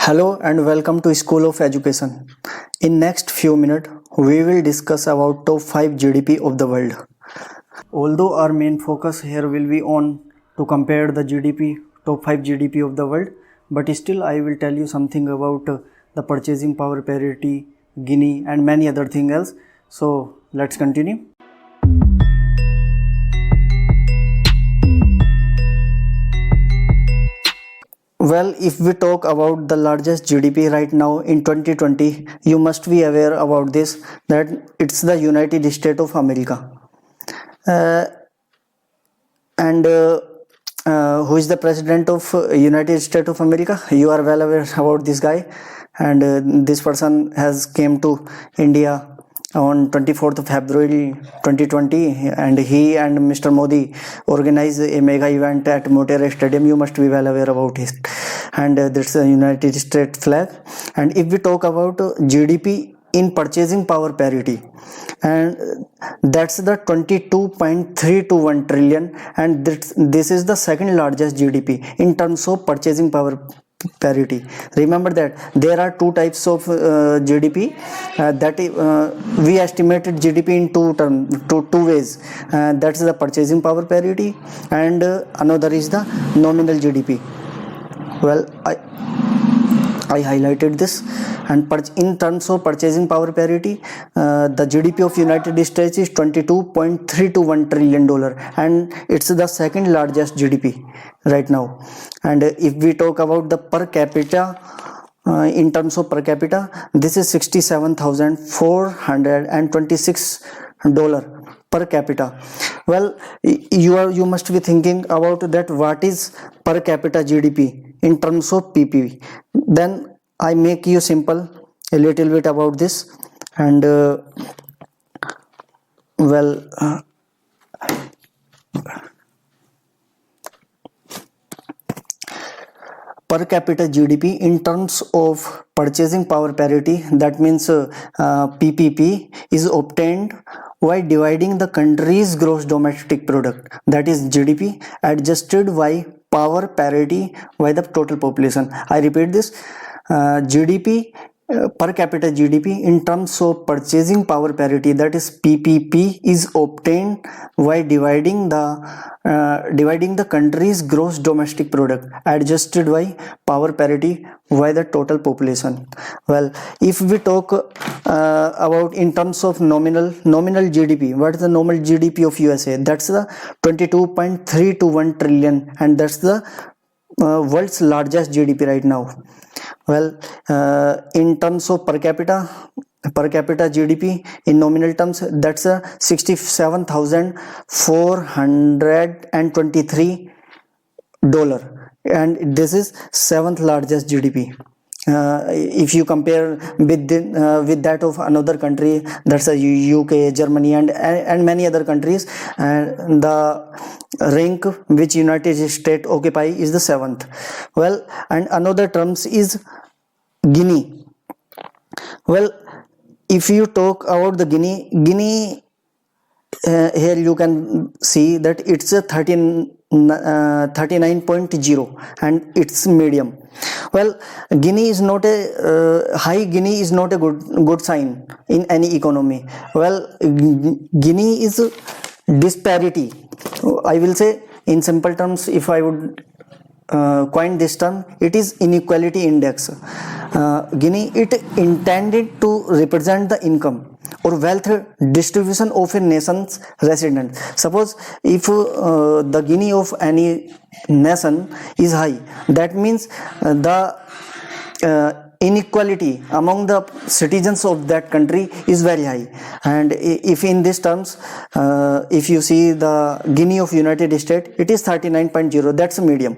Hello and welcome to School of Education. In next few minutes, we will discuss about top 5 GDP of the world. Although our main focus here will be on to compare the GDP, top 5 GDP of the world, but still I will tell you something about the purchasing power parity, Guinea and many other things else. So let's continue. Well, if we talk about the largest GDP right now in 2020, you must be aware about this that it's the United States of America. And who is the president of United States of America? You are well aware about this guy, and this person has came to India on 24th of February 2020, and he and Mr. Modi organized a mega event at Motera Stadium. You must be well aware about it, and that's the United States flag. And if we talk about GDP in purchasing power parity, and that's the 22.321 trillion, and this is the second largest GDP in terms of purchasing power parity. Remember that there are two types of GDP that we estimated GDP in two ways. That's the purchasing power parity, and another is the nominal GDP. Well, I highlighted this, and in terms of purchasing power parity, the GDP of United States is $22.321 trillion, and it's the second largest GDP right now. And if we talk about the per capita, in terms of per capita, this is $67,426 per capita. Well, you must be thinking about that what is per capita GDP in terms of PPP. Then I make you simple a little bit about this, and per capita GDP in terms of purchasing power parity, that means PPP, is obtained by dividing the country's gross domestic product, that is GDP, adjusted by power parity by the total population. I repeat this, GDP, per capita GDP in terms of purchasing power parity, that is PPP, is obtained by dividing the country's gross domestic product adjusted by power parity by the total population. Well, if we talk about in terms of nominal GDP, what is the nominal GDP of USA? That's the 22.321 trillion, and that's the world's largest GDP right now. Well, in terms of per capita GDP in nominal terms, that's a $67,423, and this is seventh largest GDP. If you compare with that of another country, that's a UK, Germany, and many other countries, the rank which United States occupy is the seventh. Well, and another terms is Guinea. Well, if you talk about the Guinea, here you can see that it's a 39.0 and it's medium. Well, Guinea is not a high. Guinea is not a good sign in any economy. Well, Guinea is disparity. I will say in simple terms, if I would coin this term, it is inequality index. Guinea, it intended to represent the income or wealth distribution of a nation's residents. Suppose if the Guinea of any nation is high, that means the inequality among the citizens of that country is very high. And if in these terms, if you see the Guinea of United States, it is 39.0, that's a medium.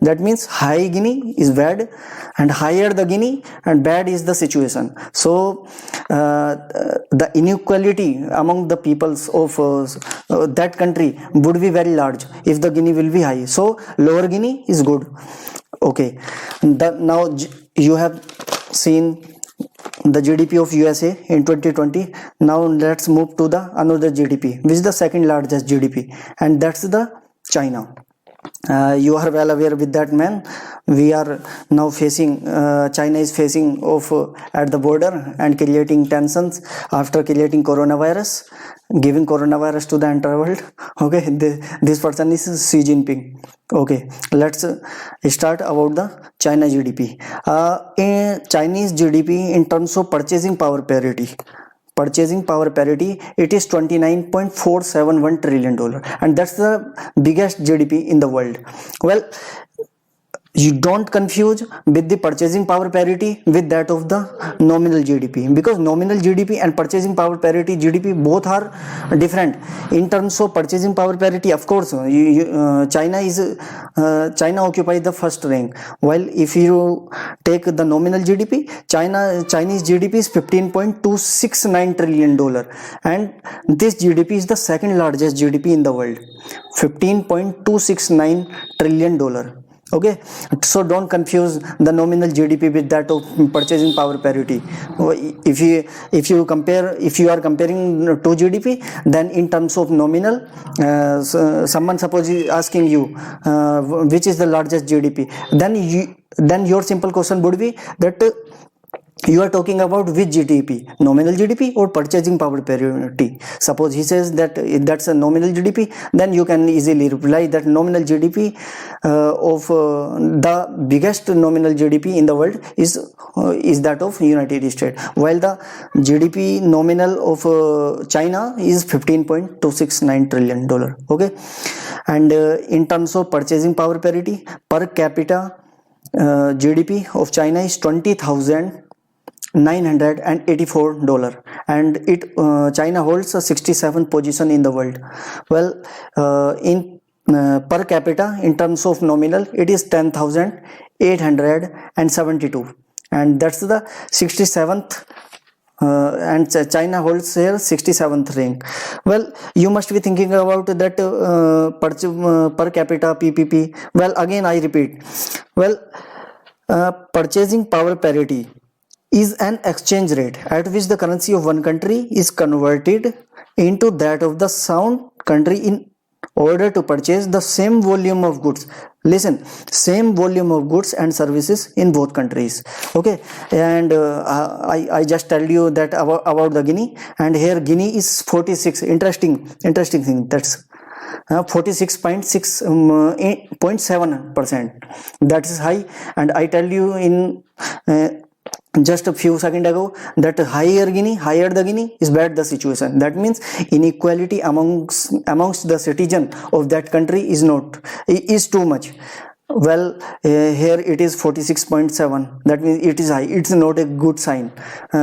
That means high Guinea is bad, and higher the Guinea and bad is the situation. So the inequality among the peoples of that country would be very large if the Guinea will be high. So lower Guinea is good. Okay, now you have seen the GDP of USA in 2020. Now let's move to the another GDP, which is the second largest GDP, and that's the China. You are well aware with that, man. We are now facing, China is facing of at the border and creating tensions after creating coronavirus, giving coronavirus to the entire world. Okay, this person is Xi Jinping. Okay, let's start about the China GDP. In Chinese GDP in terms of purchasing power parity, it is $29.471 trillion, and that's the biggest GDP in the world. Well, you don't confuse with the purchasing power parity with that of the nominal GDP, because nominal GDP and purchasing power parity GDP both are different. In terms of purchasing power parity, of course, China occupies the first rank, while if you take the nominal GDP, Chinese GDP is $15.269 trillion, and this GDP is the second largest GDP in the world, $15.269 trillion. Okay, so don't confuse the nominal GDP with that of purchasing power parity. If you are comparing two GDP, then in terms of nominal, someone suppose is asking you which is the largest GDP, then your simple question would be that you are talking about which GDP, nominal GDP or purchasing power parity. Suppose he says that that's a nominal GDP, then you can easily reply that nominal GDP of the biggest nominal GDP in the world is that of United States, while the GDP nominal of China is $15.269 trillion. Okay, and in terms of purchasing power parity, per capita GDP of China is $20,984, and China holds a 67th position in the world. Well, in per capita in terms of nominal, it is 10,872, and that's the 67th. And China holds here 67th rank. Well, you must be thinking about that per capita PPP. Well, again I repeat. Well, purchasing power parity is an exchange rate at which the currency of one country is converted into that of the sound country in order to purchase the same volume of goods. Listen, same volume of goods and services in both countries. Okay, and I just tell you that about the Guinea, and here Guinea is 46. Interesting thing. That's 46.7%. That is high, and I tell you in just a few seconds ago that higher the Guinea is bad the situation. That means inequality amongst the citizen of that country is too much. Well, here it is 46.7. That means it is high. It's not a good sign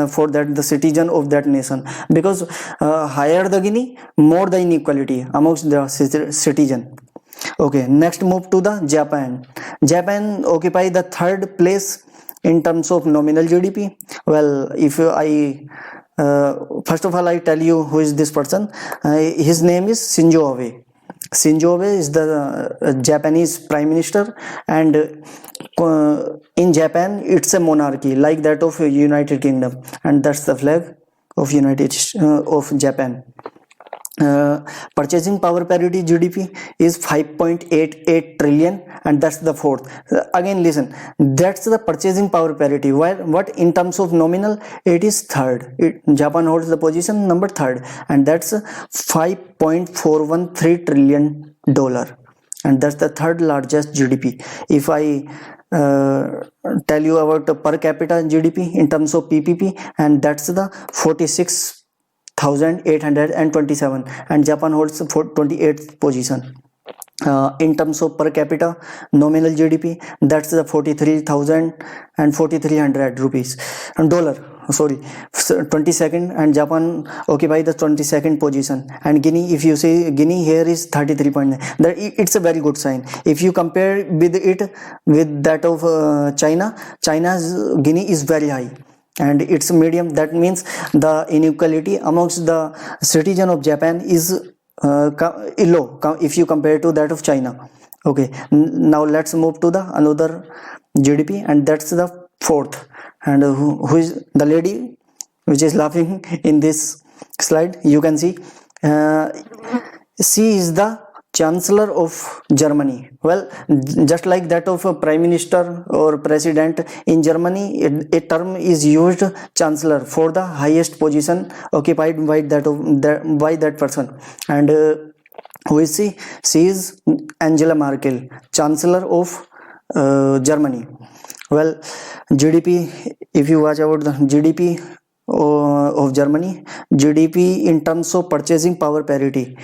for that the citizen of that nation, because higher the Guinea, more the inequality amongst the citizen. Okay, next move to the Japan. Japan occupy the third place in terms of nominal GDP. Well, if I first of all I tell you who is this person. His name is Shinzo Abe. Shinzo Abe is the Japanese Prime Minister, and in Japan it's a monarchy like that of United Kingdom, and that's the flag of Japan. Purchasing power parity GDP is 5.88 trillion, and that's the fourth. Again listen, that's the purchasing power parity, while what in terms of nominal it is third. Japan holds the position number third, and that's $5.413 trillion, and that's the third largest GDP. If I tell you about the per capita GDP in terms of PPP, and that's the 46,827, and Japan holds the 28th position. In terms of per capita nominal GDP, that's the 43,000 and 4,300 rupees and dollar. Sorry, 22nd, and Japan occupy the 22nd position. And Guinea, if you see Guinea here is 33.9. It's a very good sign. If you compare with it with that of China's Guinea is very high, and it's medium. That means the inequality amongst the citizen of Japan is low if you compare to that of China. Okay, now let's move to the another GDP, and that's the fourth. And who is the lady which is laughing in this slide? You can see she is the Chancellor of Germany. Well, just like that of a prime minister or president in Germany, a term is used, chancellor, for the highest position occupied by that person. And who is she? She is Angela Merkel, Chancellor of Germany. Well, GDP, if you watch about the GDP of Germany, GDP in terms of purchasing power parity,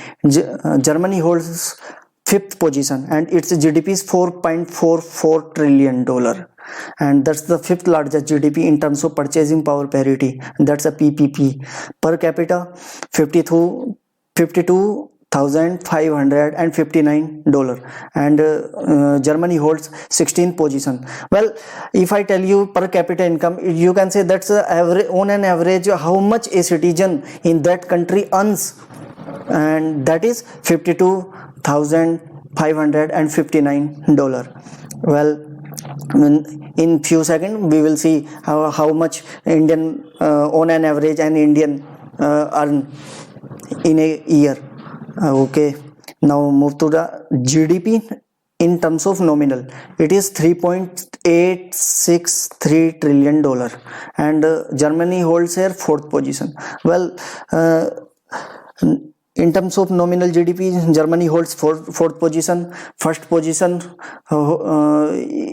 Germany holds fifth position and its GDP is $4.44 trillion, and that's the fifth largest GDP in terms of purchasing power parity. That's a PPP. Per capita, $52,559, and Germany holds 16th position. Well, if I tell you per capita income, you can say that's on an average how much a citizen in that country earns, and that is $52,559. Well, in few seconds we will see how much Indian on an average an Indian earn in a year. Okay, now move to the GDP in terms of nominal. It is $3.863 trillion, and Germany holds here fourth position. Well, in terms of nominal GDP, Germany holds fourth position. First position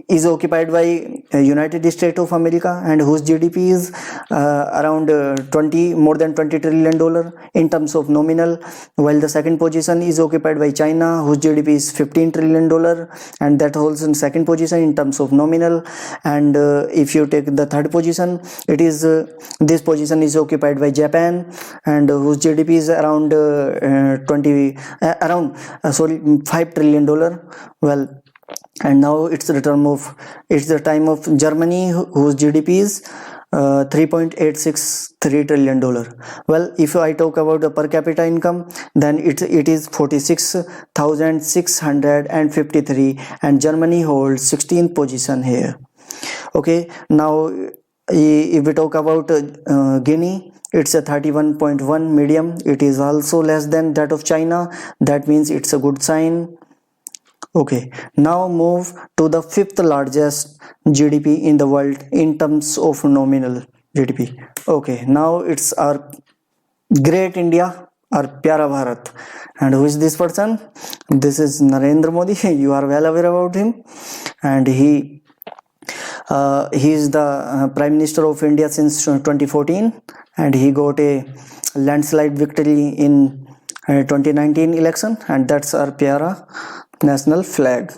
is occupied by United States of America, and whose GDP is around more than $20 trillion in terms of nominal. While the second position is occupied by China, whose GDP is $15 trillion, and that holds in second position in terms of nominal. And if you take the third position, it is this position is occupied by Japan, and whose GDP is around $5 trillion. Well, and now it's the time of Germany, whose GDP is $3.863 trillion. Well, if I talk about the per capita income, then it is 46,653, and Germany holds 16th position here. Okay, now if we talk about Guinea, it's a 31.1 medium. It is also less than that of China. That means it's a good sign. Okay, now move to the fifth largest GDP in the world in terms of nominal GDP. Okay, now it's our great India, our Pyara Bharat. And who is this person? This is Narendra Modi. You are well aware about him, and he is the Prime Minister of India since 2014, and he got a landslide victory in 2019 election, and that's our Pyara national flag.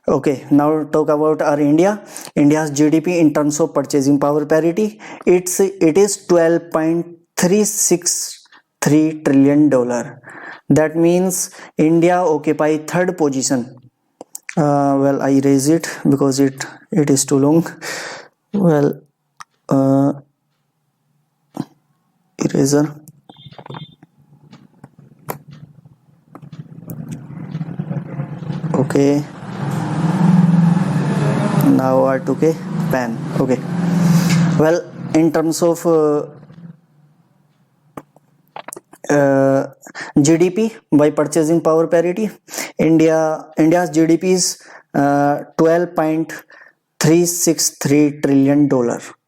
Okay, now talk about our India. India's GDP in terms of purchasing power parity, it is $12.363 trillion. That means India occupy third position. Well, I erase it because it is too long. Well, eraser. Okay, now I took a pen. Okay, well, in terms of GDP by purchasing power parity, India's GDP is $12.363 trillion.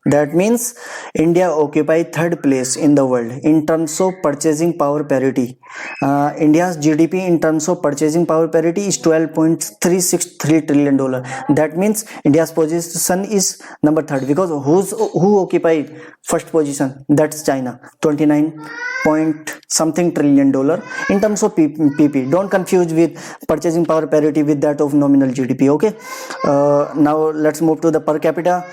That means India occupies third place in the world in terms of purchasing power parity. India's GDP in terms of purchasing power parity is $12.363 trillion. That means India's position is number third, because who occupied first position? That's China, 29 point something trillion dollar in terms of PP. Don't confuse with purchasing power parity with that of nominal GDP. Okay, now let's move to the per capita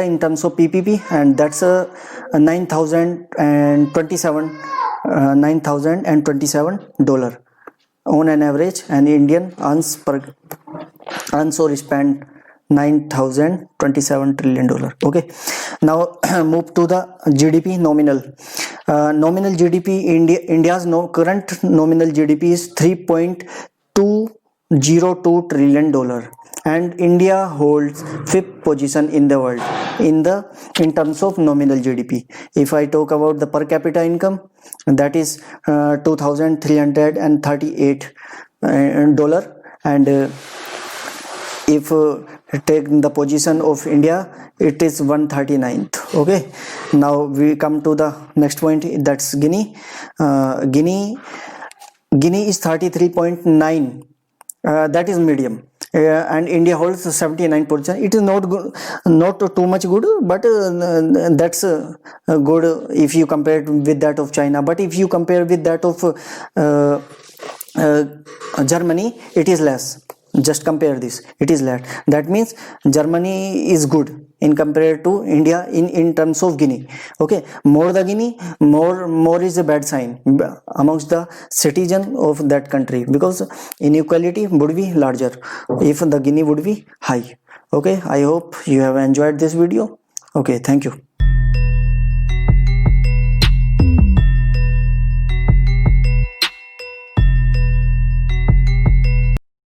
in terms of PPP, and that's $9,027 on an average, and Indian earns or spend $9,027 trillion. Okay, now move to the GDP nominal. Nominal GDP, India's current nominal GDP is $3.2 $0.02 trillion, and India holds fifth position in the world in terms of nominal GDP. If I talk about the per capita income, that is $2,338, and if take the position of India, it is 139th. Okay, now we come to the next point, that's Guinea. Guinea is 33.9, that is medium, and India holds 79%. It is not good, not too much good, but that's good if you compare it with that of China. But if you compare with that of Germany, it is less. Just compare this, it is less. That means Germany is good in compared to India in terms of Guinea. Okay, more the Guinea, more is a bad sign amongst the citizen of that country, because inequality would be larger if the Guinea would be high. Okay, I hope you have enjoyed this video. Okay, thank you.